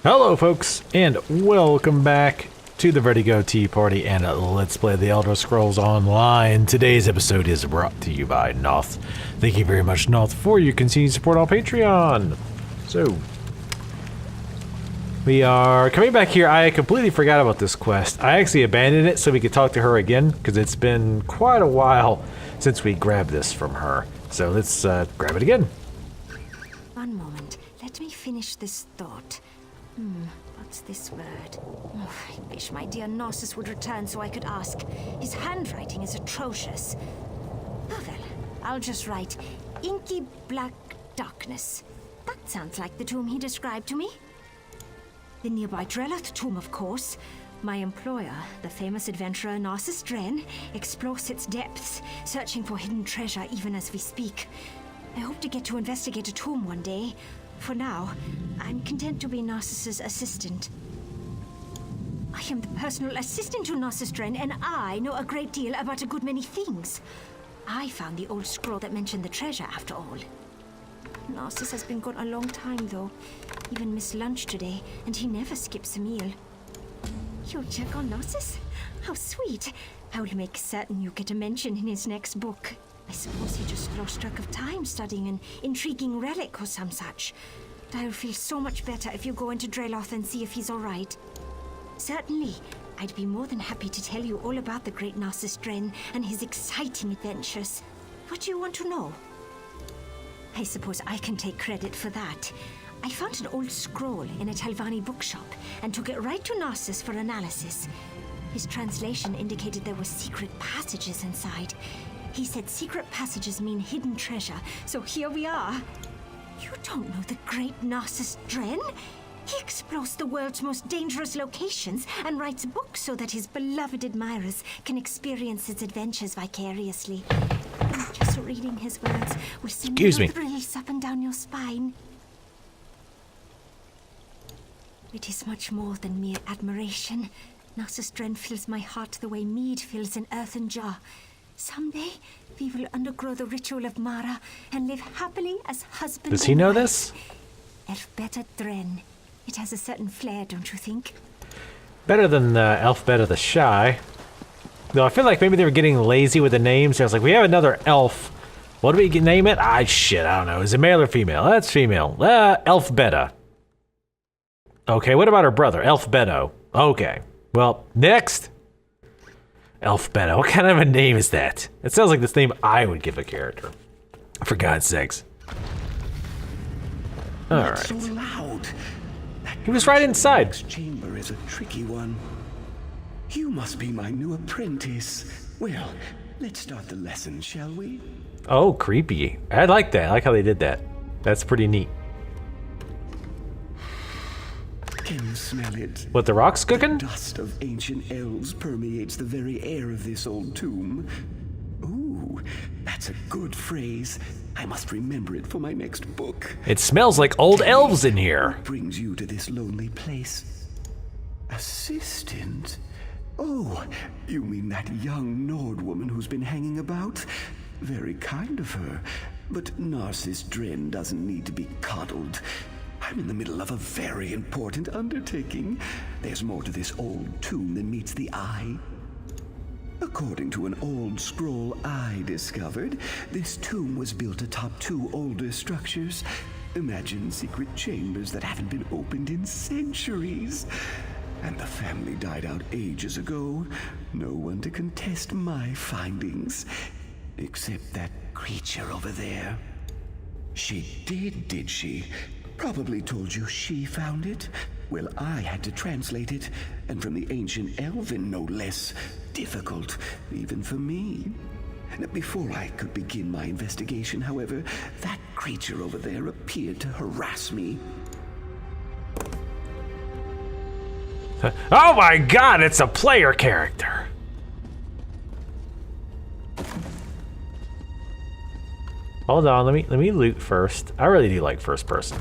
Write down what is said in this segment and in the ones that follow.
Hello folks, and welcome back to the Ready Go Tea Party and Let's Play the Elder Scrolls Online. Today's episode is brought to you by Noth. Thank you very much, Noth, for your continued support on Patreon. So, we are coming back here. I completely forgot about this quest. I actually abandoned it so we could talk to her again, because it's been quite a while since we grabbed this from her. So let's grab it again. One moment, let me finish this thought. What's this word? Oh, I wish my dear Narcissus would return so I could ask. His handwriting is atrocious. Oh well, I'll just write inky black darkness. That sounds like the tomb he described to me. The nearby Drelloth tomb, of course. My employer, the famous adventurer Narcissus Dren, explores its depths, searching for hidden treasure even as we speak. I hope to get to investigate a tomb one day. For now, I'm content to be Narcissus' assistant. I am the personal assistant to Narcissus Dren, and I know a great deal about a good many things. I found the old scroll that mentioned the treasure, after all. Narcissus has been gone a long time, though. Even missed lunch today, and he never skips a meal. You'll check on Narcissus? How sweet. I will make certain you get a mention in his next book. I suppose he just lost track of time studying an intriguing relic or some such. But I'll feel so much better if you go into Drelloth and see if he's all right. Certainly, I'd be more than happy to tell you all about the great Narcissus Dren and his exciting adventures. What do you want to know? I suppose I can take credit for that. I found an old scroll in a Talvani bookshop and took it right to Narcissus for analysis. His translation indicated there were secret passages inside. He said secret passages mean hidden treasure, so here we are. You don't know the great Narcissus Dren? He explores the world's most dangerous locations and writes books so that his beloved admirers can experience his adventures vicariously. And just reading his words will send thrills up and down your spine. It is much more than mere admiration. Narcissus Dren fills my heart the way mead fills an earthen jar. Someday, we will undergo the ritual of Mara and live happily as husband and wife. Does he know this? Elfbeta Dren. It has a certain flair, don't you think? Better than Elfbeta the Shy. Though I feel like maybe they were getting lazy with the names. I was like, we have another elf. What do we name it? Shit, I don't know. Is it male or female? That's female. Elfbeta. Okay, what about her brother? Elfbeto. Okay. Well, next. Elfbeta. What kind of a name is that? It sounds like this name I would give a character. For God's sakes. Alright. So loud. He was right inside. Next chamber is a tricky one. You must be my new apprentice. Well, let's start the lesson, shall we? Oh, creepy. I like that. I like how they did that. That's pretty neat. Can you smell it? What, the rock's cooking? The dust of ancient elves permeates the very air of this old tomb. Ooh, that's a good phrase. I must remember it for my next book. It smells like old elves in here. What brings you to this lonely place? Assistant? Oh, you mean that young Nord woman who's been hanging about? Very kind of her. But Narcissus Dren doesn't need to be coddled. I'm in the middle of a very important undertaking. There's more to this old tomb than meets the eye. According to an old scroll I discovered, this tomb was built atop two older structures. Imagine secret chambers that haven't been opened in centuries. And the family died out ages ago. No one to contest my findings. Except that creature over there. She did she? Probably told you she found it. Well, I had to translate it, and from the ancient Elven, no less. Difficult, even for me. Before I could begin my investigation, however, that creature over there appeared to harass me. Oh my god, it's a player character. Hold on, let me loot first. I really do like first person.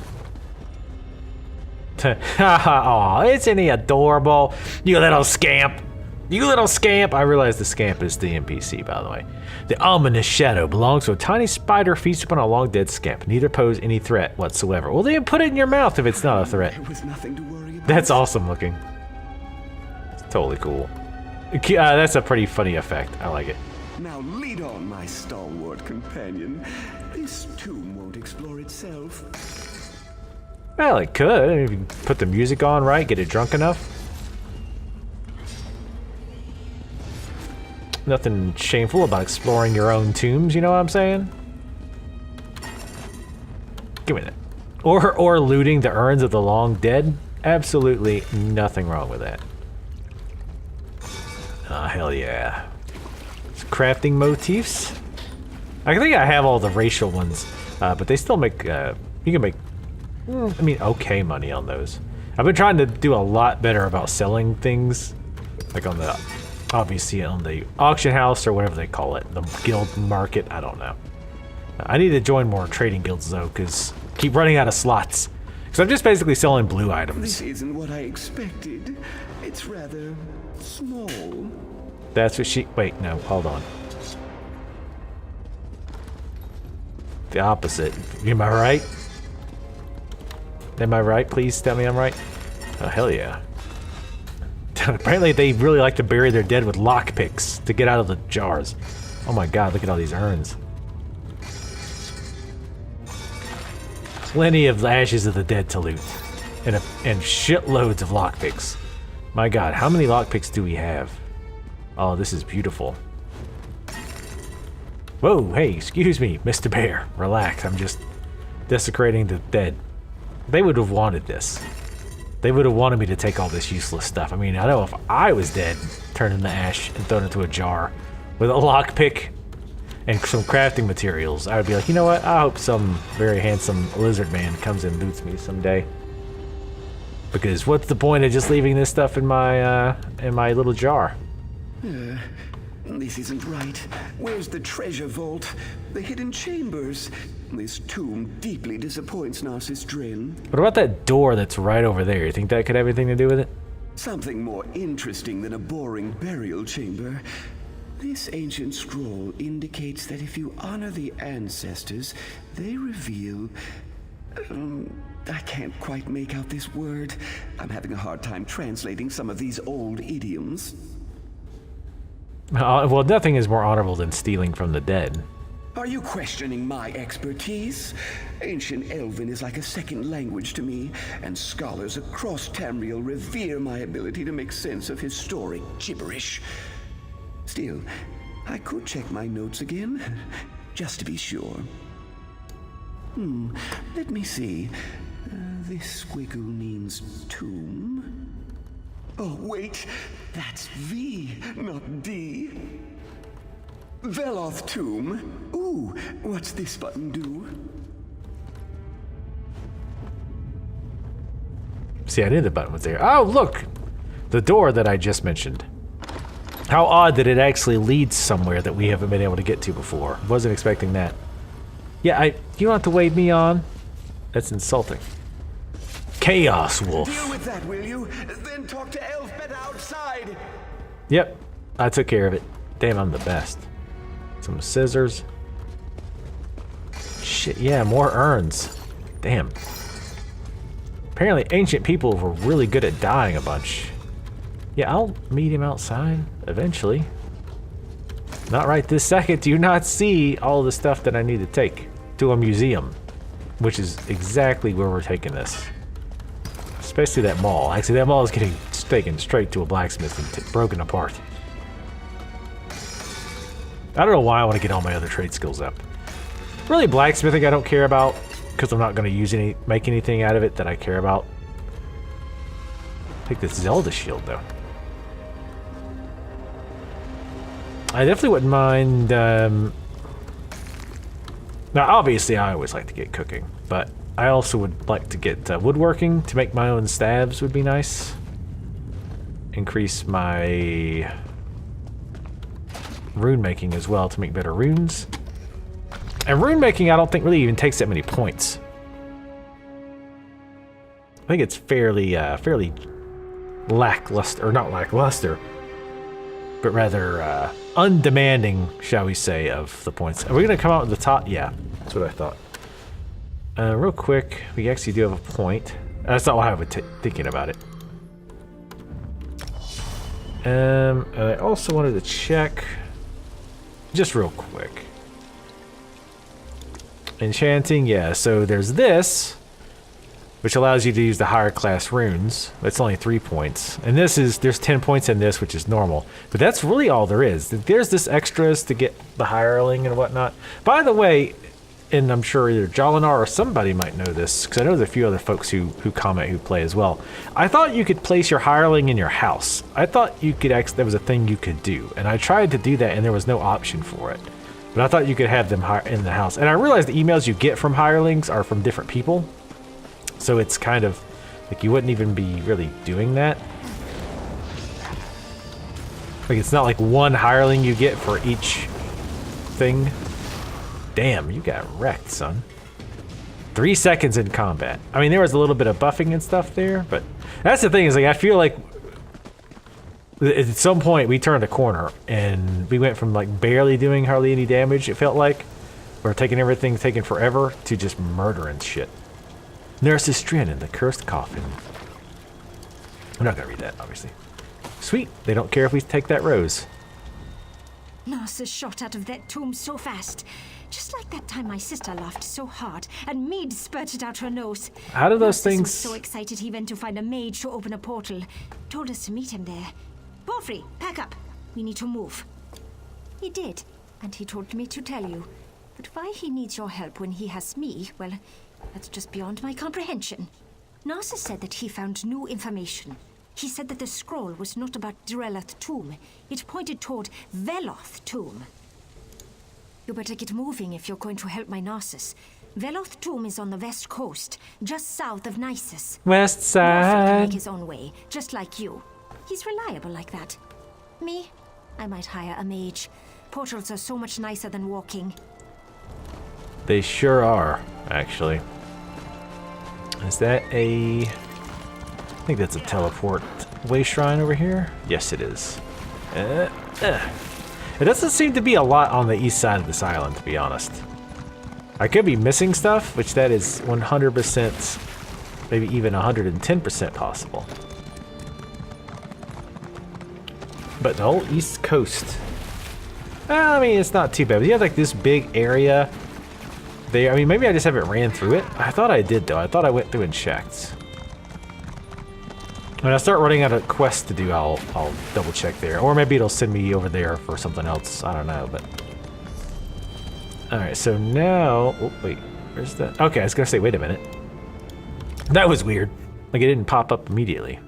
Aw, isn't he adorable? You little scamp. You little scamp! I realize the scamp is the NPC, by the way. The ominous shadow belongs to a tiny spider feasted upon a long-dead scamp. Neither pose any threat whatsoever. Well, then put it in your mouth if it's not a threat. There was nothing to worry about. That's awesome looking. It's totally cool. That's a pretty funny effect. I like it. Now lead on, my stalwart companion. This tomb won't explore itself. Well, it could. If you put the music on right, get it drunk enough. Nothing shameful about exploring your own tombs, you know what I'm saying? Give me that. Or looting the urns of the long dead. Absolutely nothing wrong with that. Oh, hell yeah. Crafting motifs. I think I have all the racial ones, but they still make, you can make, I mean, okay money on those. I've been trying to do a lot better about selling things, like on the, obviously on the auction house or whatever they call it, the guild market, I don't know. I need to join more trading guilds though, because I keep running out of slots. Because I'm just basically selling blue items. This isn't what I expected. It's rather small. That's what she... Wait, no, hold on. The opposite. Am I right? Am I right? Please tell me I'm right. Oh, hell yeah. Apparently they really like to bury their dead with lockpicks to get out of the jars. Oh my god, look at all these urns. Plenty of the ashes of the dead to loot. And shitloads of lockpicks. My god, how many lockpicks do we have? Oh, this is beautiful. Whoa, hey, excuse me, Mr. Bear. Relax, I'm just desecrating the dead. They would have wanted this. They would have wanted me to take all this useless stuff. I mean, I know if I was dead, turned into ash and thrown into a jar with a lockpick and some crafting materials, I would be like, you know what? I hope some very handsome lizard man comes and loots me someday. Because what's the point of just leaving this stuff in my little jar? This isn't right. Where's the treasure vault? The hidden chambers? This tomb deeply disappoints Narcissus Dren. What about that door that's right over there? You think that could have anything to do with it? Something more interesting than a boring burial chamber. This ancient scroll indicates that if you honor the ancestors, they reveal... I can't quite make out this word. I'm having a hard time translating some of these old idioms. Well, nothing is more honorable than stealing from the dead. Are you questioning my expertise? Ancient Elven is like a second language to me, and scholars across Tamriel revere my ability to make sense of historic gibberish. Still, I could check my notes again, just to be sure. Let me see. This squiggle means tomb. Oh, wait, that's V, not D. Veloth tomb. Ooh, what's this button do? See, I knew the button was there. Oh, look! The door that I just mentioned. How odd that it actually leads somewhere that we haven't been able to get to before. Wasn't expecting that. Yeah, you don't have to wave me on. That's insulting. Chaos Wolf. Deal with that, will you? Then talk to Elfbet outside. Yep, I took care of it. Damn, I'm the best. Some scissors. Shit, yeah, more urns. Damn. Apparently ancient people were really good at dying a bunch. Yeah, I'll meet him outside eventually. Not right this second. Do you not see all the stuff that I need to take to a museum? Which is exactly where we're taking this. Especially that mall. Actually, that mall is getting taken straight to a blacksmith and broken apart. I don't know why I want to get all my other trade skills up. Really, blacksmithing I don't care about, because I'm not going to make anything out of it that I care about. Take this Zelda shield, though. I definitely wouldn't mind... Now, obviously, I always like to get cooking, but I also would like to get woodworking to make my own staves would be nice. Increase my rune making as well to make better runes. And rune making I don't think really even takes that many points. I think it's fairly lackluster, or not lackluster. but rather undemanding, shall we say, of the points. Are we going to come out with the top? Yeah, that's what I thought. Real quick, we actually do have a point. That's not what I was thinking about it. I also wanted to check, just real quick. Enchanting, yeah, so there's this, which allows you to use the higher class runes. It's only 3 points. And this is, there's 10 points in this, which is normal. But that's really all there is. There's this extras to get the hireling and whatnot. By the way, and I'm sure either Jolinar or somebody might know this, because I know there's a few other folks who comment who play as well. I thought you could place your hireling in your house. I thought you could actually, that was a thing you could do. And I tried to do that and there was no option for it. But I thought you could have them in the house. And I realized the emails you get from hirelings are from different people. So it's kind of like you wouldn't even be really doing that. Like it's not like one hireling you get for each thing. Damn, you got wrecked, son. 3 seconds in combat. I mean, there was a little bit of buffing and stuff there, but that's the thing is like I feel like at some point we turned a corner and we went from like barely doing hardly any damage, it felt like, or taking everything taking forever, to just murdering shit. Nurse Istrin in the cursed coffin. I'm not gonna read that, obviously. Sweet, they don't care if we take that rose. Narcissus shot out of that tomb so fast. Just like that time my sister laughed so hard and mead spurted out her nose. How do those Narcissus things... was so excited he went to find a mage to open a portal. Told us to meet him there. Porphyry, pack up. We need to move. He did, and he told me to tell you. But why he needs your help when he has me, well, that's just beyond my comprehension. Narcissus said that he found new information. He said that the scroll was not about Direlath tomb. It pointed toward Veloth tomb. You better get moving if you're going to help my Narcissus. Veloth tomb is on the west coast, just south of Nisus. West Narcissus can side. make his own way, just like you. He's reliable like that. Me? I might hire a mage. Portals are so much nicer than walking. They sure are, actually. Is that a... I think that's a teleport way shrine over here. Yes, it is. It doesn't seem to be a lot on the east side of this island, to be honest. I could be missing stuff, which that is 100%, maybe even 110% possible. But the whole east coast, I mean, it's not too bad. You have like this big area there. I mean, maybe I just haven't ran through it. I thought I did, though. I thought I went through and checked. When I start running out of quests to do, I'll double check there. Or maybe it'll send me over there for something else. I don't know, but... Alright, so now... Oh, wait. Where's that? Okay, I was gonna say, wait a minute. That was weird. Like, it didn't pop up immediately.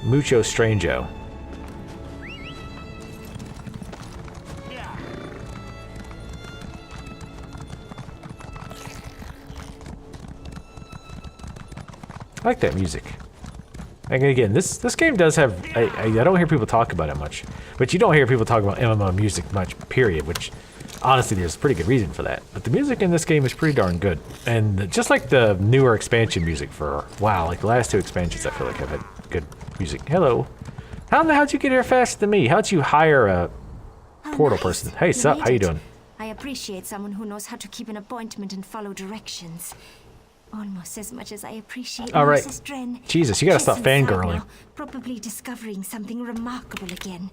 Mucho Strango. I like that music. And again, this game does have... I don't hear people talk about it much. But you don't hear people talk about MMO music much, period. Which, honestly, there's a pretty good reason for that. But the music in this game is pretty darn good. And just like the newer expansion music for... Wow, like the last 2 expansions I feel like have had good music. Hello. How the hell'd you get here faster than me? How'd you hire a portal person? Hey, sup? How you doing? I appreciate someone who knows how to keep an appointment and follow directions. Almost as much as I appreciate all right. Mrs. Dren. Jesus, you gotta stop She's inside fangirling. now, probably discovering something remarkable again.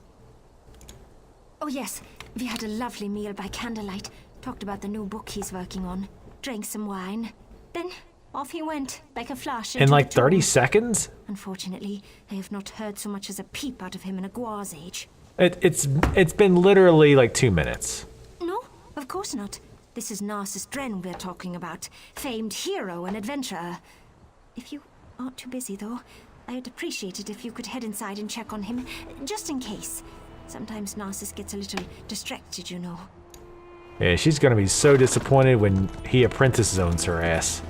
Oh yes, we had a lovely meal by candlelight. Talked about the new book he's working on. Drank some wine. Then off he went, like a flash. In into like the 30 tomb. seconds? Unfortunately, I have not heard so much as a peep out of him in a Guar's age. It's been literally like 2 minutes. No, of course not. This is Narcissus Dren we're talking about. Famed hero and adventurer. If you aren't too busy, though, I'd appreciate it if you could head inside and check on him, just in case. Sometimes Narcissus gets a little distracted, you know. Yeah, she's gonna be so disappointed when he apprentice zones her ass.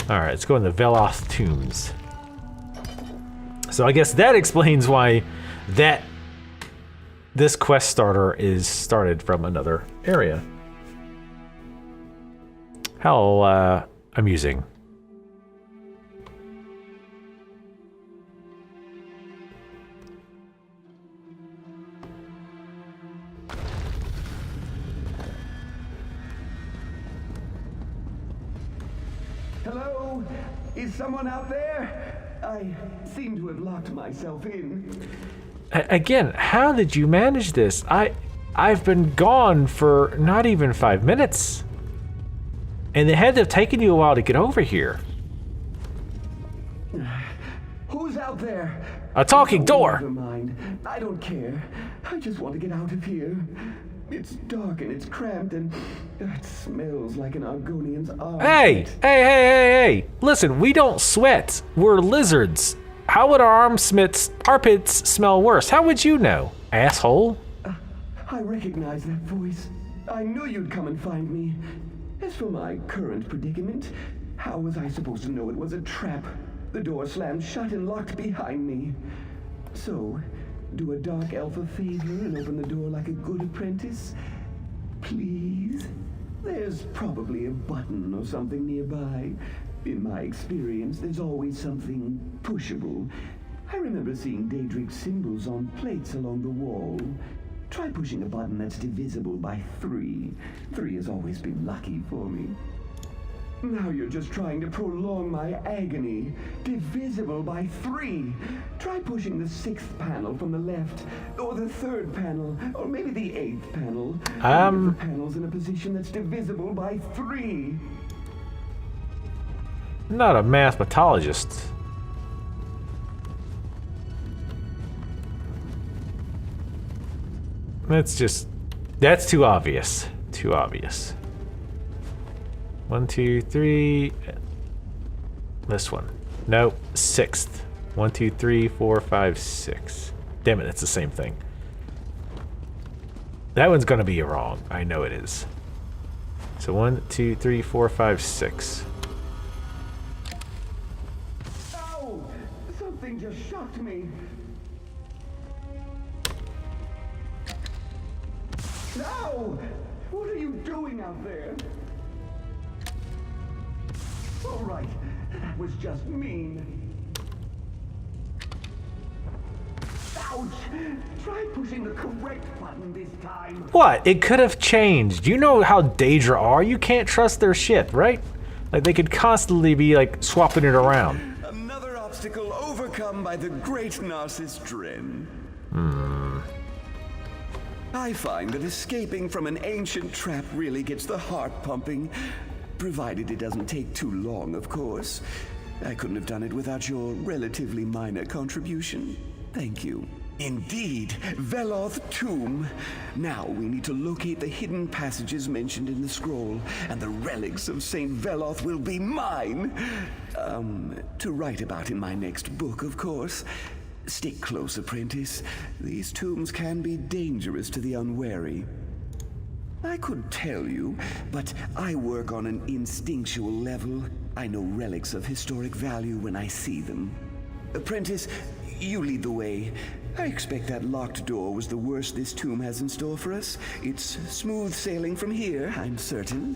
Alright, let's go in the Veloth tombs. So I guess that explains why this quest starter is started from another area. How amusing. Hello? Is someone out there? I seem to have locked myself in. Again, how did you manage this? I've been gone for not even 5 minutes. And it had to have taken you a while to get over here. Who's out there? A talking door! Never mind. I don't care. I just want to get out of here. It's dark and it's cramped and it smells like an Argonian's arm. Hey! Listen, we don't sweat. We're lizards. How would our armpits smell worse? How would you know, asshole? I recognize that voice. I knew you'd come and find me. As for my current predicament, how was I supposed to know it was a trap? The door slammed shut and locked behind me. So, do a dark elf a favor and open the door like a good apprentice? Please? There's probably a button or something nearby. In my experience, there's always something pushable. I remember seeing Daedric symbols on plates along the wall. Try pushing a button that's divisible by 3. 3 has always been lucky for me. Now you're just trying to prolong my agony. Divisible by 3. Try pushing the 6th panel from the left, or the 3rd panel, or maybe the 8th panel. Any of the panels in a position that's divisible by 3. I'm not a mathematologist. That's too obvious. Too obvious. 1, 2, 3. This one. Nope. 6th. 1, 2, 3, 4, 5, 6. Damn it, it's the same thing. That one's gonna be wrong. I know it is. So 1, 2, 3, 4, 5, 6. Ow! Something just shocked me. No! What are you doing out there? All right, that was just mean. Ouch! Try pushing the correct button this time. What? It could have changed. You know how Daedra are. You can't trust their shit, right? Like, they could constantly be, like, swapping it around. Another obstacle overcome by the great Narcissus Dren. I find that escaping from an ancient trap really gets the heart pumping. Provided it doesn't take too long, of course. I couldn't have done it without your relatively minor contribution. Thank you. Indeed, Veloth Tomb. Now we need to locate the hidden passages mentioned in the scroll, and the relics of Saint Veloth will be mine. To write about in my next book, of course. Stick close, apprentice. These tombs can be dangerous to the unwary. I could tell you, but I work on an instinctual level. I know relics of historic value when I see them. Apprentice, you lead the way. I expect that locked door was the worst this tomb has in store for us. It's smooth sailing from here, I'm certain.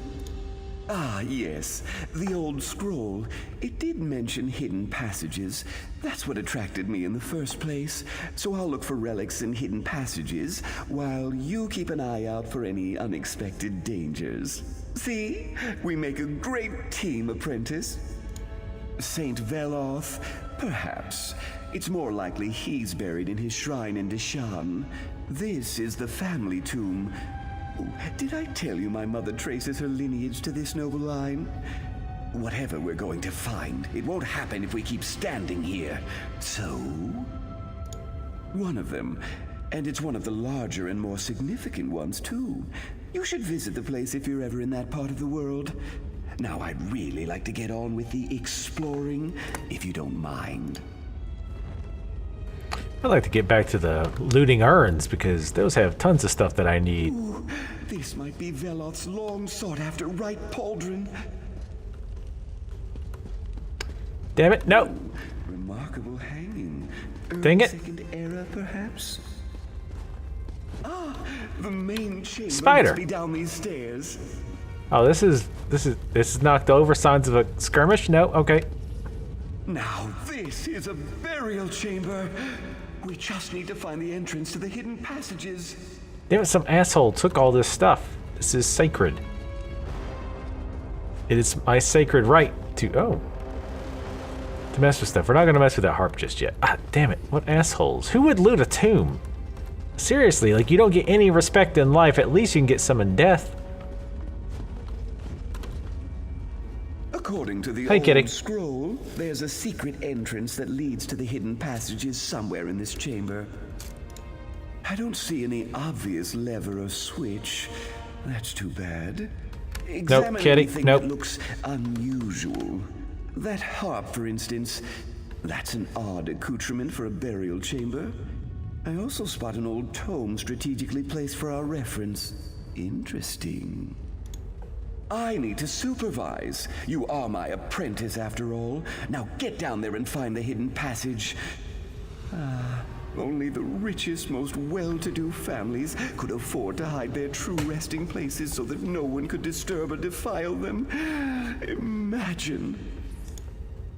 Ah, yes, the old scroll. It did mention hidden passages. That's what attracted me in the first place. So I'll look for relics in hidden passages, while you keep an eye out for any unexpected dangers. See? We make a great team, apprentice. Saint Veloth? Perhaps. It's more likely he's buried in his shrine in Deshan. This is the family tomb. Did I tell you my mother traces her lineage to this noble line? Whatever we're going to find, it won't happen if we keep standing here. So, one of them, and it's one of the larger and more significant ones, too. You should visit the place if you're ever in that part of the world. Now, I'd really like to get on with the exploring, if you don't mind. I'd like to get back to the looting urns, because those have tons of stuff that I need. Ooh, this might be Veloth's long sought-after right pauldron. Damn it, no! Remarkable hanging. Dang it. Second era, perhaps? Ah, the main chamber Spider. must be down these stairs. Oh, this is knocked over. Signs of a skirmish? No? Okay. Now this is a burial chamber. We just need to find the entrance to the hidden passages. Damn it, some asshole took all this stuff. This is sacred. It is my sacred right. to mess with stuff. We're not gonna mess with that harp just yet. Ah, damn it! What assholes? Who would loot a tomb? Seriously, like you don't get any respect in life. At least you can get some in death. According to the Hey, kitty. old scroll, there's a secret entrance that leads to the hidden passages somewhere in this chamber. I don't see any obvious lever or switch. That's too bad. Examine kitty. anything Nope. that looks unusual. That harp, for instance, that's an odd accoutrement for a burial chamber. I also spot an old tome strategically placed for our reference. Interesting. I need to supervise. You are my apprentice, after all. Now get down there and find the hidden passage. Only the richest, most well-to-do families could afford to hide their true resting places so that no one could disturb or defile them. Imagine.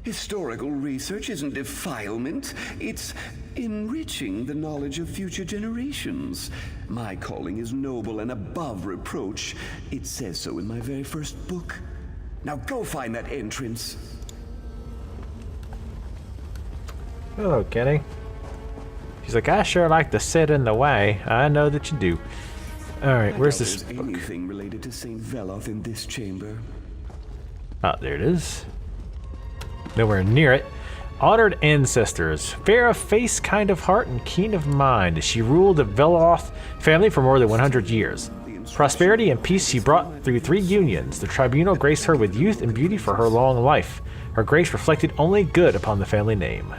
Historical research isn't defilement. It's enriching the knowledge of future generations. My calling is noble and above reproach. It says so in my very first book. Now go find that entrance. Hello, Kenny. She's like, I sure like to sit in the way. I know that you do. Alright, where's this There's book? anything related to St. Veloth in this chamber. Oh, there it is. Nowhere near it. Honored ancestors, fair of face, kind of heart, and keen of mind. She ruled the Veloth family for more than 100 years. Prosperity and peace she brought through 3 unions. The tribunal graced her with youth and beauty for her long life. Her grace reflected only good upon the family name.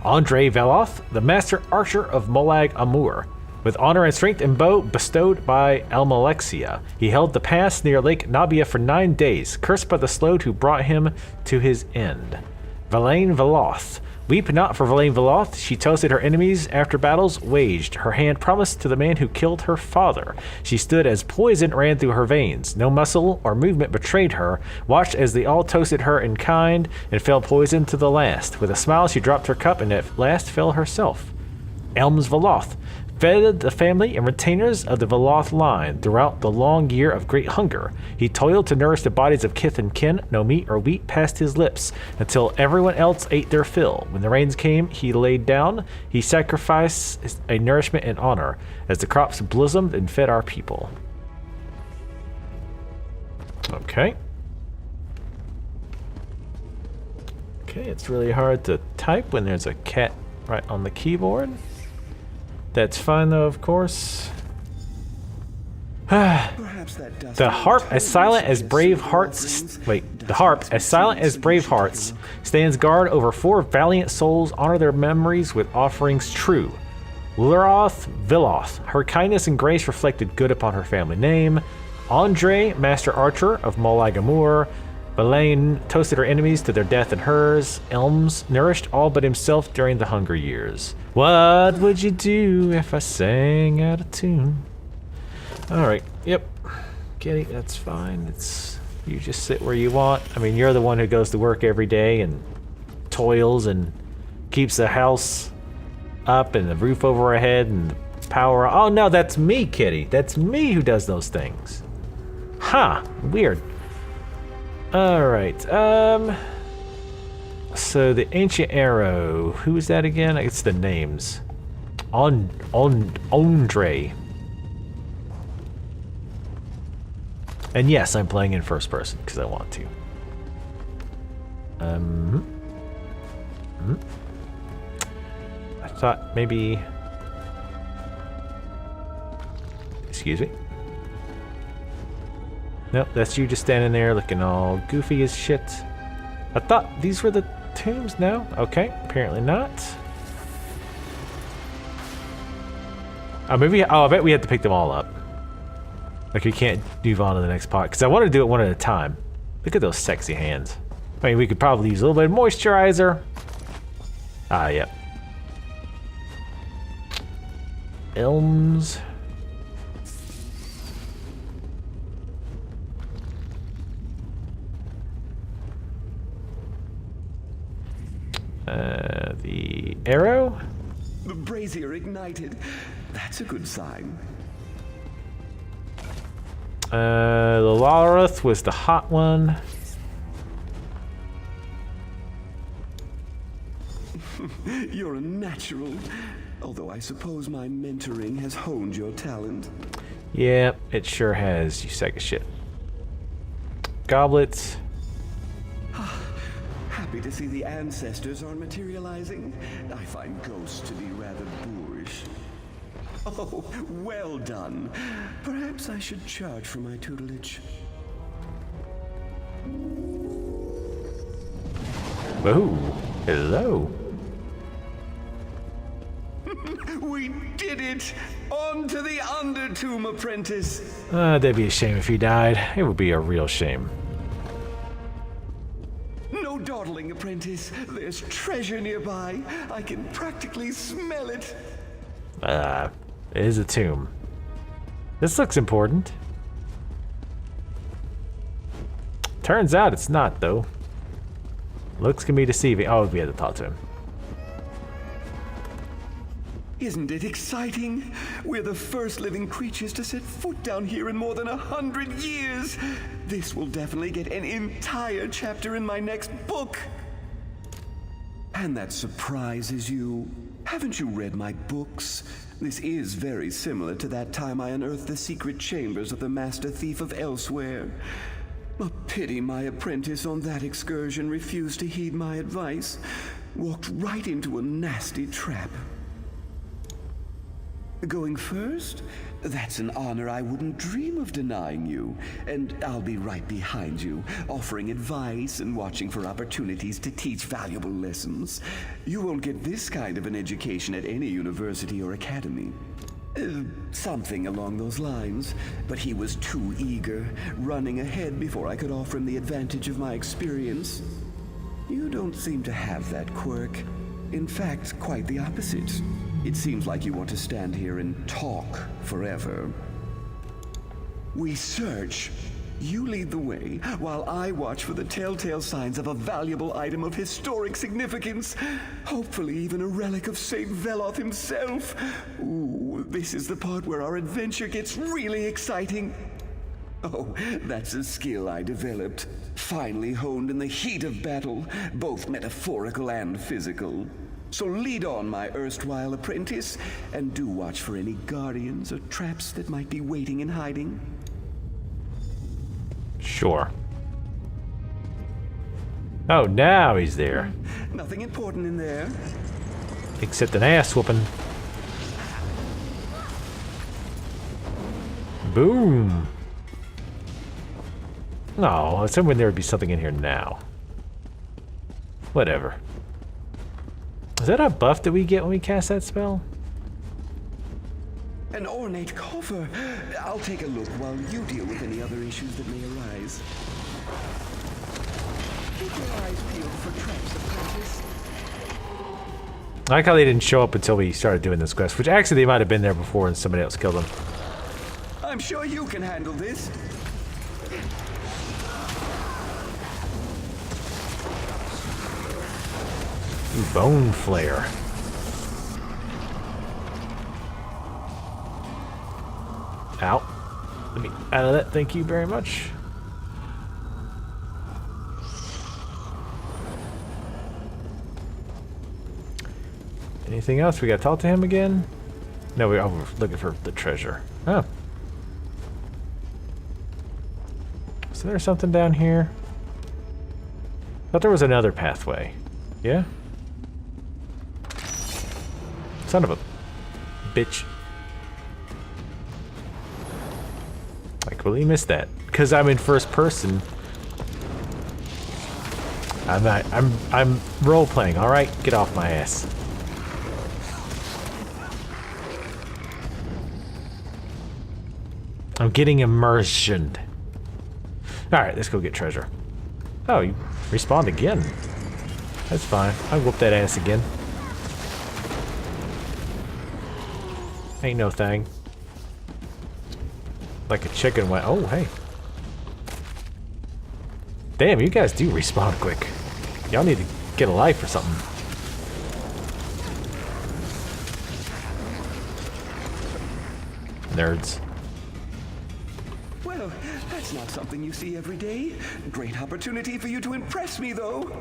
Andre Veloth, the master archer of Molag Amur. With honor and strength and bow bestowed by Almalexia, he held the pass near Lake Nabia for 9 days, cursed by the Slode who brought him to his end. Valaine Veloth. Weep not for Valaine Veloth. She toasted her enemies after battles waged. Her hand promised to the man who killed her father. She stood as poison ran through her veins. No muscle or movement betrayed her. Watched as they all toasted her in kind and fell poison to the last. With a smile, she dropped her cup and at last fell herself. Elms Veloth. Fed the family and retainers of the Veloth line throughout the long year of great hunger. He toiled to nourish the bodies of kith and kin. No meat or wheat passed his lips until everyone else ate their fill. When the rains came, he laid down. He sacrificed a nourishment and honor as the crops blossomed and fed our people. Okay. Okay, it's really hard to type when there's a cat right on the keyboard. That's fine though, of course. The harp, as silent as brave hearts. The harp, as silent as brave hearts, stands guard over 4 valiant souls. Honor their memories with offerings true. Luroth Veloth. Her kindness and grace reflected good upon her family name. Andre, master archer of Molag Amur. Valaine toasted her enemies to their death and hers. Elms nourished all but himself during the hunger years. What would you do if I sang out of tune? Alright, yep. Kitty, that's fine. You just sit where you want. I mean, you're the one who goes to work every day and toils and keeps the house up and the roof over our head and the power. Oh no, that's me, Kitty. That's me who does those things. Huh, weird. Alright, so the ancient arrow, who is that again? It's the names. Andre. And yes, I'm playing in first person because I want to. I thought maybe... Excuse me. Nope, that's you just standing there looking all goofy as shit. I thought these were the tombs, no? Okay, apparently not. I bet we had to pick them all up. Like we can't move on to the next part, because I want to do it one at a time. Look at those sexy hands. I mean, we could probably use a little bit of moisturizer. Ah, yep. Elms. The arrow? The brazier ignited. That's a good sign. The Larath was the hot one. You're a natural. Although I suppose my mentoring has honed your talent. Yeah, it sure has, you sack of shit. Goblets. Happy to see the ancestors are materializing. I find ghosts to be rather boorish. Oh, well done. Perhaps I should charge for my tutelage. Whoa, hello. We did it! On to the Undertomb, apprentice! That'd be a shame if he died. It would be a real shame. No dawdling, apprentice. There's treasure nearby. I can practically smell it. It is a tomb. This looks important. Turns out it's not, though. Looks can be deceiving. Oh, we had to talk to him. Isn't it exciting? We're the first living creatures to set foot down here in more than 100 years. This will definitely get an entire chapter in my next book. And that surprises you. Haven't you read my books? This is very similar to that time I unearthed the secret chambers of the Master Thief of Elsewhere. A pity my apprentice on that excursion refused to heed my advice. Walked right into a nasty trap. Going first? That's an honor I wouldn't dream of denying you. And I'll be right behind you, offering advice and watching for opportunities to teach valuable lessons. You won't get this kind of an education at any university or academy. Something along those lines. But he was too eager, running ahead before I could offer him the advantage of my experience. You don't seem to have that quirk. In fact, quite the opposite. It seems like you want to stand here and talk forever. We search. You lead the way, while I watch for the telltale signs of a valuable item of historic significance. Hopefully even a relic of Saint Veloth himself. Ooh, this is the part where our adventure gets really exciting. Oh, that's a skill I developed. Finally honed in the heat of battle, both metaphorical and physical. So lead on, my erstwhile apprentice, and do watch for any guardians or traps that might be waiting in hiding. Sure. Oh, now he's there. Nothing important in there. Except an ass whooping. Boom. No, I was hoping there would be something in here now. Whatever. Is that a buff that we get when we cast that spell? An ornate coffer. I'll take a look while you deal with any other issues that may arise. Keep your eyes peeled for traps, apprentice. I like how they didn't show up until we started doing this quest, which actually they might have been there before and somebody else killed them. I'm sure you can handle this. Ooh, bone flare. Ow. Let me out of that, thank you very much. Anything else? We gotta talk to him again? No, we're looking for the treasure. Oh. Is there something down here? Thought there was another pathway. Yeah? Son of a bitch. I completely missed that. Because I'm in first person. I'm role playing, alright? Get off my ass. I'm getting immersioned. Alright, let's go get treasure. Oh, you respawned again. That's fine. I'll whoop that ass again. Ain't no thing. Like a chicken went. Oh, hey. Damn, you guys do respawn quick. Y'all need to get a life or something. Nerds. Well, that's not something you see every day. Great opportunity for you to impress me, though.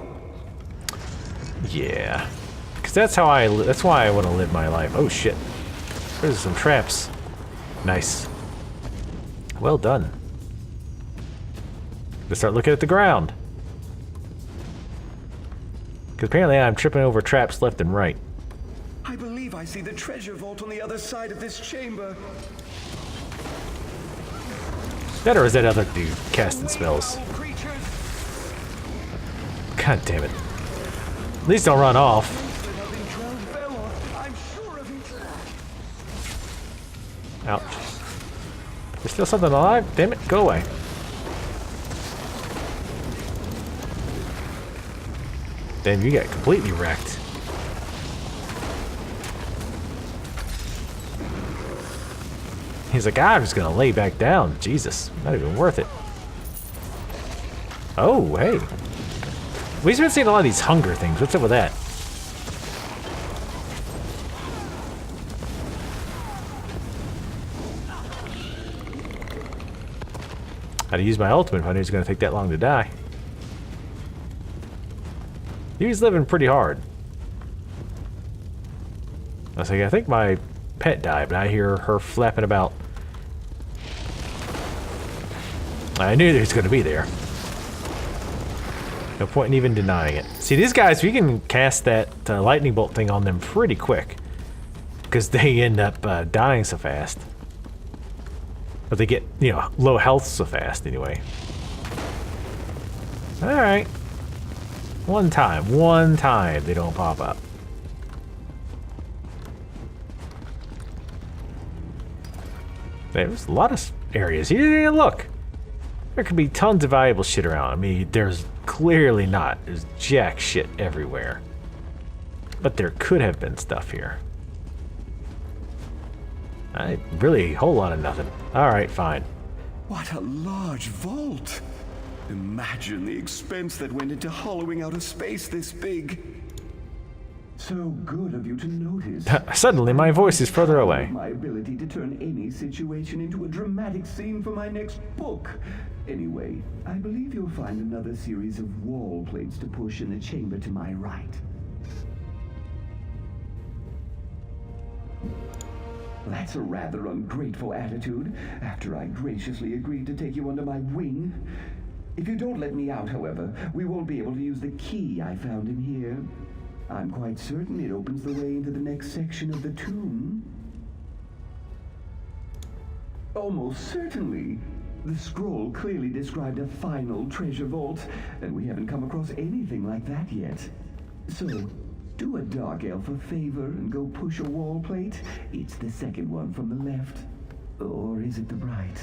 Yeah. Because that's how that's why I want to live my life. Oh shit. There's some traps. Nice. Well done. Let's start looking at the ground. Because apparently I'm tripping over traps left and right. I believe I see the treasure vault on the other side of this chamber. That or is that other dude casting spells? God damn it. At least don't run off. Ouch. There's still something alive? Damn it, go away. Damn, you got completely wrecked. He's like, I'm just gonna lay back down. Jesus, not even worth it. Oh, hey. We've been seeing a lot of these hunger things. What's up with that? How to use my ultimate if I knew it was gonna take that long to die. He was living pretty hard. I was like, I think my pet died, but I hear her flapping about. I knew he was going to be there. No point in even denying it. See, these guys, we can cast that lightning bolt thing on them pretty quick. Because they end up dying so fast. But they get, you know, low health so fast anyway. Alright. One time they don't pop up. There's a lot of areas. You didn't even look. There could be tons of valuable shit around. I mean, there's clearly not. There's jack shit everywhere. But there could have been stuff here. Really, a whole lot of nothing. Alright, fine. What a large vault! Imagine the expense that went into hollowing out a space this big. So good of you to notice. Suddenly, my voice is further away. My ability to turn any situation into a dramatic scene for my next book. Anyway, I believe you'll find another series of wall plates to push in the chamber to my right. That's a rather ungrateful attitude, after I graciously agreed to take you under my wing. If you don't let me out, however, we won't be able to use the key I found in here. I'm quite certain it opens the way into the next section of the tomb. Almost certainly. The scroll clearly described a final treasure vault, and we haven't come across anything like that yet. So, do a dark elf a favor and go push a wall plate. It's the second one from the left. Or is it the right?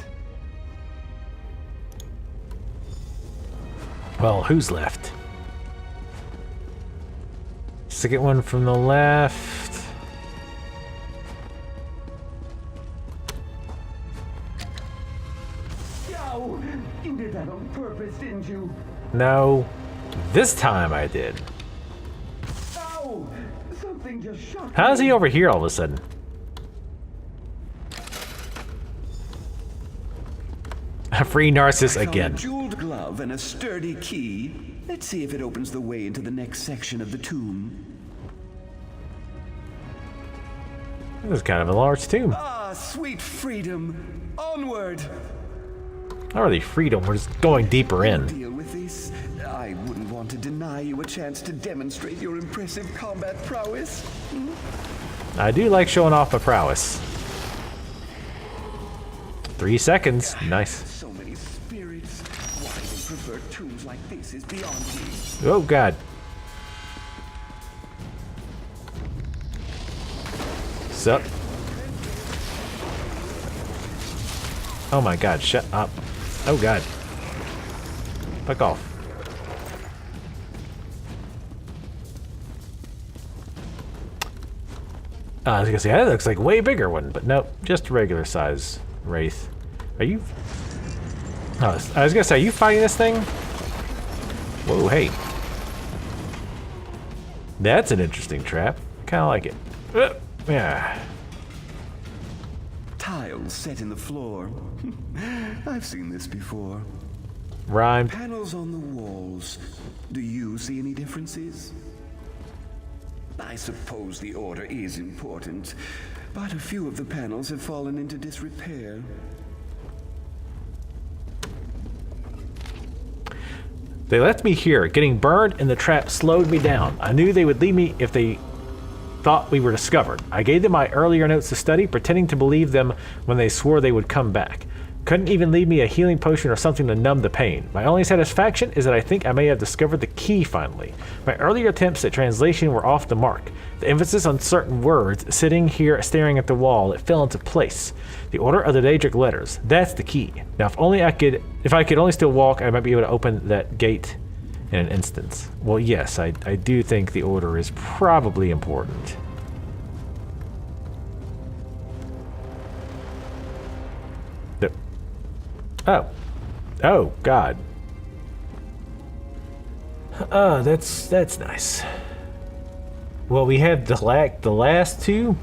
Well, who's left? Second one from the left. Yo, you did that on purpose, didn't you? No. This time I did. Ow! Something just shocked How is me. he over here all of a sudden? A free Narcissus I found again. a jeweled glove and a sturdy key. Let's see if it opens the way into the next section of the tomb. This is kind of a large tomb. Ah, sweet freedom. Onward. Not really freedom, we're just going deeper in. Deal with this. I wouldn't want to deny you a chance to demonstrate your impressive combat prowess. I do like showing off my prowess. 3 seconds. Nice. So many spirits. Why they prefer tombs like this is beyond me. Oh, God. Sup? Oh my God, shut up. Oh God. Fuck off. I was gonna say, that looks like a way bigger one, but nope, just a regular size wraith. Are you? Oh, I was gonna say, are you fighting this thing? Whoa, hey. That's an interesting trap. Kinda like it. Yeah. Tiles set in the floor. I've seen this before. Rhymed. Panels on the walls. Do you see any differences? I suppose the order is important, but a few of the panels have fallen into disrepair. They left me here. Getting burned in the trap slowed me down. I knew they would leave me if they thought we were discovered. I gave them my earlier notes to study, pretending to believe them when they swore they would come back. Couldn't even leave me a healing potion or something to numb the pain. My only satisfaction is that I think I may have discovered the key finally. My earlier attempts at translation were off the mark. The emphasis on certain words, sitting here staring at the wall, it fell into place. The order of the Daedric letters, that's the key. Now if I could only still walk, I might be able to open that gate in an instant. Well, yes, I do think the order is probably important. Oh, God. Oh, that's nice. Well, we have the last two.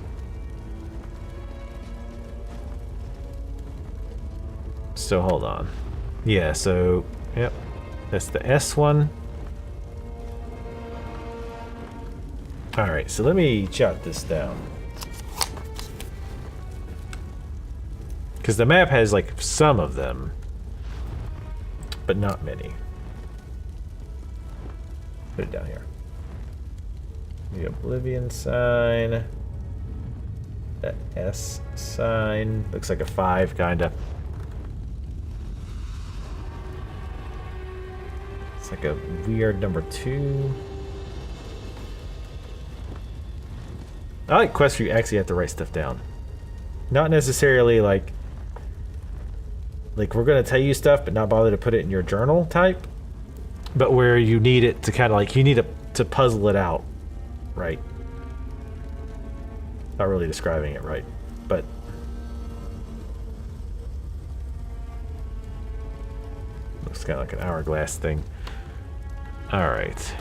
So hold on. Yeah, so yep. That's the S one. Alright, so let me jot this down. Because the map has, like, some of them, but not many. Put it down here. The Oblivion sign. That S sign. Looks like a 5, kinda. It's like a weird number 2. I like quests where you actually have to write stuff down. Not necessarily like we're gonna tell you stuff but not bother to put it in your journal type, but where you need it to kind of like, you need to puzzle it out, right? Not really describing it right, but looks kind of like an hourglass thing. All right.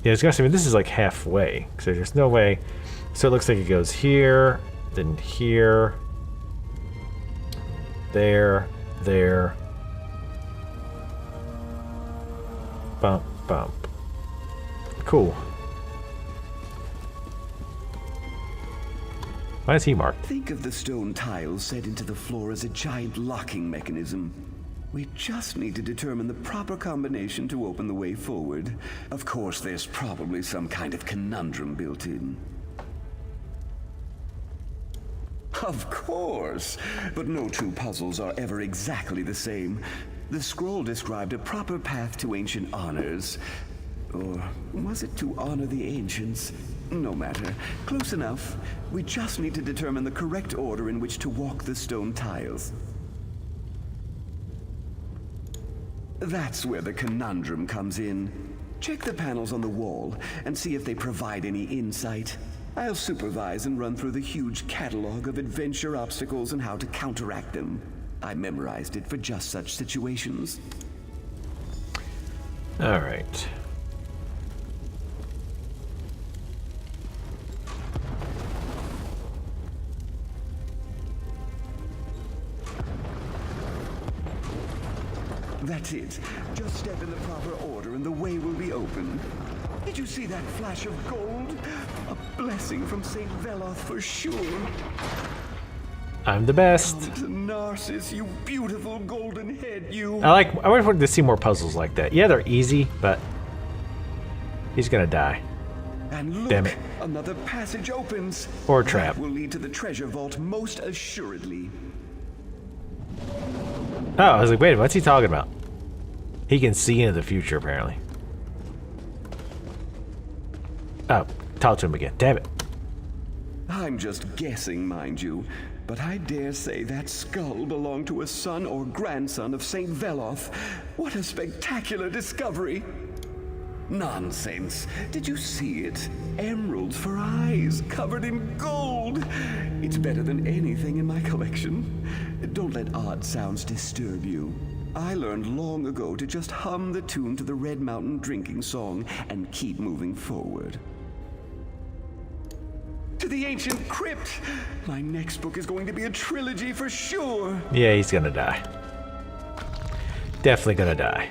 Yeah, I was gonna say, I mean, this is like halfway, so there's no way. So it looks like it goes here, then here, there, bump, bump. Cool. Why is he marked? Think of the stone tiles set into the floor as a giant locking mechanism. We just need to determine the proper combination to open the way forward. Of course, there's probably some kind of conundrum built in. Of course, but no two puzzles are ever exactly the same. The scroll described a proper path to ancient honors. Or was it to honor the ancients? No matter. Close enough. We just need to determine the correct order in which to walk the stone tiles. That's where the conundrum comes in. Check the panels on the wall and see if they provide any insight. I'll supervise and run through the huge catalog of adventure obstacles and how to counteract them. I memorized it for just such situations. All right. That's it. Just step in the proper order and the way will be open. Did you see that flash of gold? A blessing from St. Veloth for sure. I'm the best. Narcissus, you beautiful golden head, you. I wanted to see more puzzles like that. Yeah, they're easy, but he's gonna die. And look, damn it. Another passage opens. Or a trap. That will lead to the treasure vault most assuredly. Oh, I was like, wait, what's he talking about? He can see into the future, apparently. Oh, talk to him again. Damn it. I'm just guessing, mind you, but I dare say that skull belonged to a son or grandson of St. Veloth. What a spectacular discovery! Nonsense. Did you see it? Emeralds for eyes, covered in gold. It's better than anything in my collection. Don't let odd sounds disturb you. I learned long ago to just hum the tune to the Red Mountain drinking song and keep moving forward. To the ancient crypt! My next book is going to be a trilogy for sure! Yeah, he's gonna die. Definitely gonna die.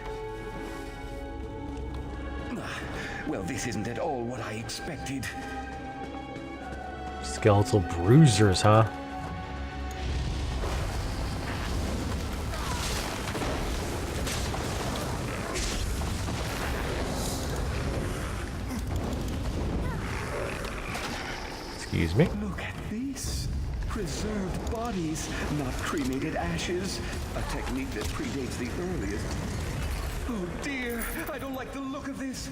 Well, this isn't at all what I expected. Skeletal bruisers, huh? Excuse me. Look at this. Preserved bodies, not cremated ashes. A technique that predates the earliest. Oh dear, I don't like the look of this.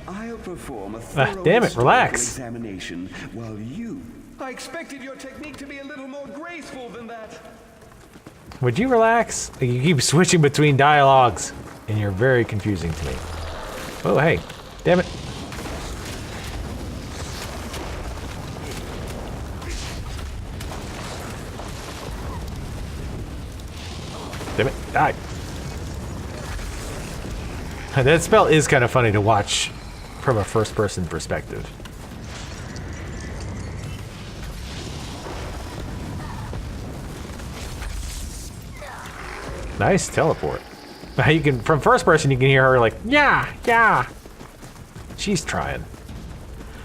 I'll perform a thorough damn it, historical relax. examination while you... I expected your technique to be a little more graceful than that. Would you relax? You keep switching between dialogues, and you're very confusing to me. Oh, hey. Damn it. Damn it. Die. That spell is kind of funny to watch from a first-person perspective. Nice teleport. You can, from first person, you can hear her like, yeah, yeah. She's trying.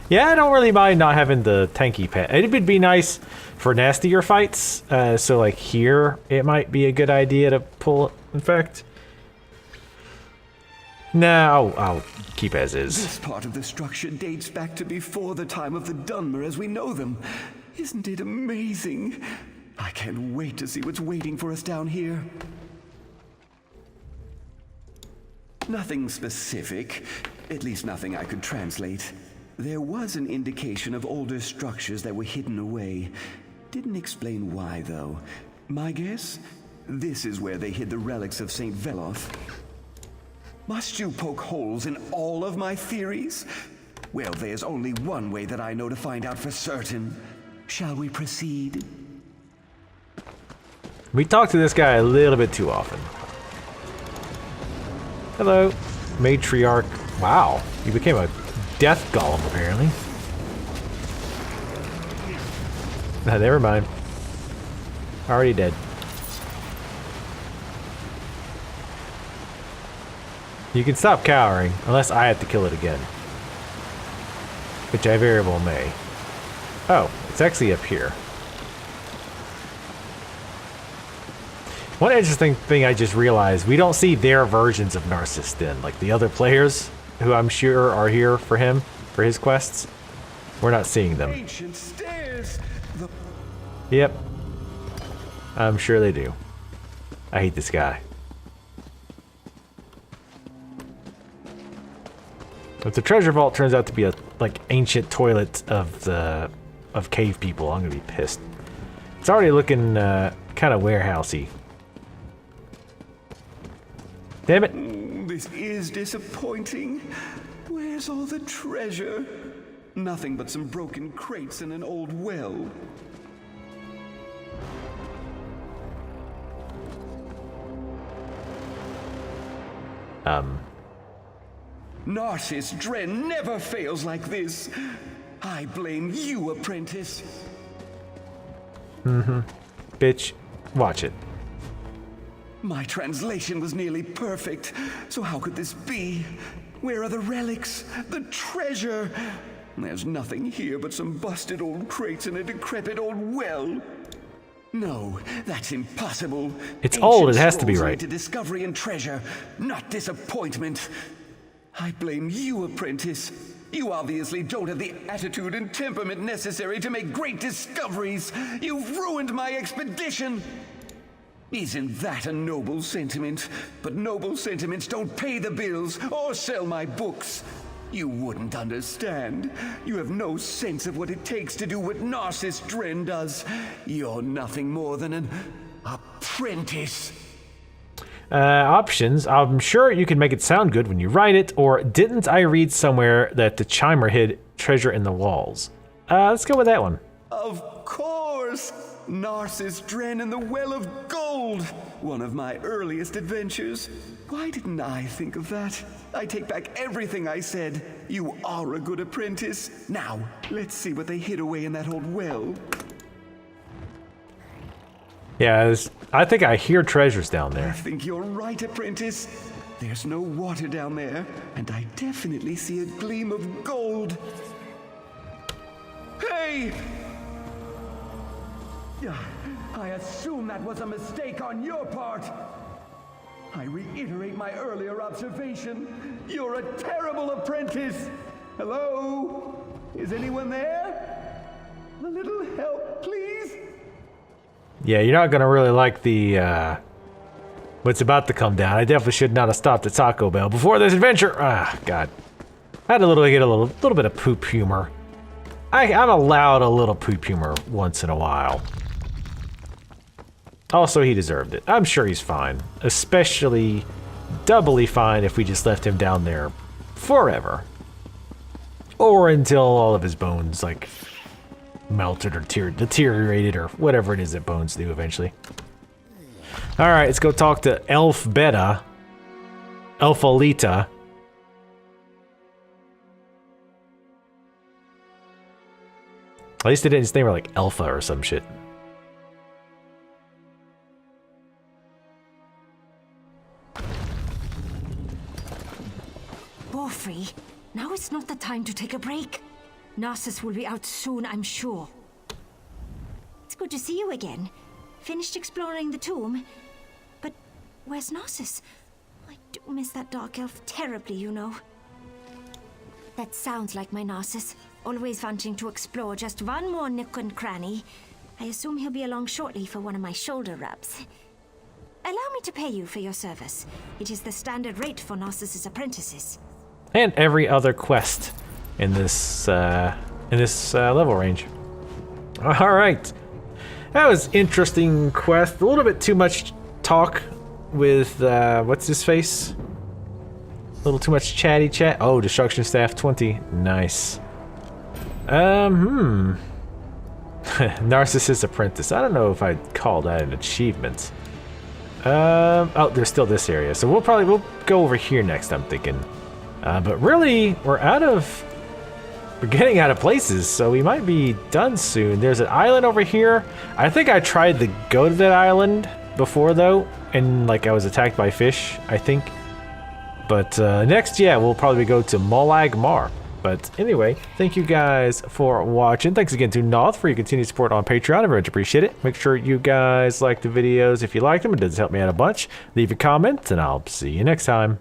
Yeah, I don't really mind not having the tanky pet. It would be nice for nastier fights. So like here, it might be a good idea to pull infect. No, I'll keep as is. This part of the structure dates back to before the time of the Dunmer as we know them. Isn't it amazing? I can't wait to see what's waiting for us down here. Nothing specific, at least nothing I could translate. There was an indication of older structures that were hidden away. Didn't explain why, though. My guess? This is where they hid the relics of St. Veloth. Must you poke holes in all of my theories? Well, there's only one way that I know to find out for certain. Shall we proceed? We talk to this guy a little bit too often. Hello, matriarch. Wow, you became a death golem, apparently. Nah, never mind. Already dead. You can stop cowering, unless I have to kill it again. Which I very well may. Oh, it's actually up here. One interesting thing I just realized, we don't see their versions of Narcissus Den, like the other players, who I'm sure are here for him, for his quests. We're not seeing them. Ancient stairs. Yep. I'm sure they do. I hate this guy. If the treasure vault turns out to be a like ancient toilet of cave people, I'm gonna be pissed. It's already looking kind of warehousey. Damn it! This is disappointing. Where's all the treasure? Nothing but some broken crates and an old well. Narcissus Dren never fails like this. I blame you, apprentice. Bitch, watch it. My translation was nearly perfect, so how could this be? Where are the relics? The treasure? There's nothing here but some busted old crates and a decrepit old well. No, that's impossible. It's old, it has to be Ancient scrolls right. lead to discovery and treasure, not disappointment. I blame you, apprentice. You obviously don't have the attitude and temperament necessary to make great discoveries. You've ruined my expedition. Isn't that a noble sentiment? But noble sentiments don't pay the bills or sell my books. You wouldn't understand. You have no sense of what it takes to do what Narcissus Dren does. You're nothing more than an apprentice. Options. I'm sure you can make it sound good when you write it, or didn't I read somewhere that the chimer hid treasure in the walls? Let's go with that one. Of course! Narcissus Dren and the Well of Gold! One of my earliest adventures. Why didn't I think of that? I take back everything I said. You are a good apprentice. Now, let's see what they hid away in that old well. Yeah, I think I hear treasures down I there. think you're right, apprentice. There's no water down there, and I definitely see a gleam of gold. Hey! I assume that was a mistake on your part. I reiterate my earlier observation. You're a terrible apprentice. Hello? Is anyone there? A little help, please? Yeah, you're not gonna really like the, what's about to come down. I definitely should not have stopped at Taco Bell before this adventure. Ah, God. I had to get a little bit of poop humor. I'm allowed a little poop humor once in a while. Also, he deserved it. I'm sure he's fine. Especially doubly fine if we just left him down there forever. Or until all of his bones, like, melted or deteriorated or whatever it is that bones do eventually. Alright, let's go talk to Elf Beta. Elfalita. At least they didn't name her like Alpha or some shit. Borfrey, now is not the time to take a break. Narcissus will be out soon, I'm sure. It's good to see you again. Finished exploring the tomb? But where's Narcissus? I do miss that dark elf terribly, you know. That sounds like my Narcissus. Always wanting to explore just one more nook and cranny. I assume he'll be along shortly for one of my shoulder rubs. Allow me to pay you for your service. It is the standard rate for Narcissus' apprentices. And every other quest in this level range. All right, that was interesting quest. A little bit too much talk with what's his face? A little too much chatty chat. Oh, destruction staff 20. Nice. Narcissus apprentice. I don't know if I'd call that an achievement. Oh, there's still this area, so we'll go over here next, I'm thinking. But really, we're getting out of places, so we might be done soon. There's an island over here. I think I tried to go to that island before, though, and like I was attacked by fish, I think. But next, yeah, we'll probably go to Molag Mar. But anyway, thank you guys for watching. Thanks again to Noth for your continued support on Patreon. I very much appreciate it. Make sure you guys like the videos if you like them. It does help me out a bunch. Leave a comment, and I'll see you next time.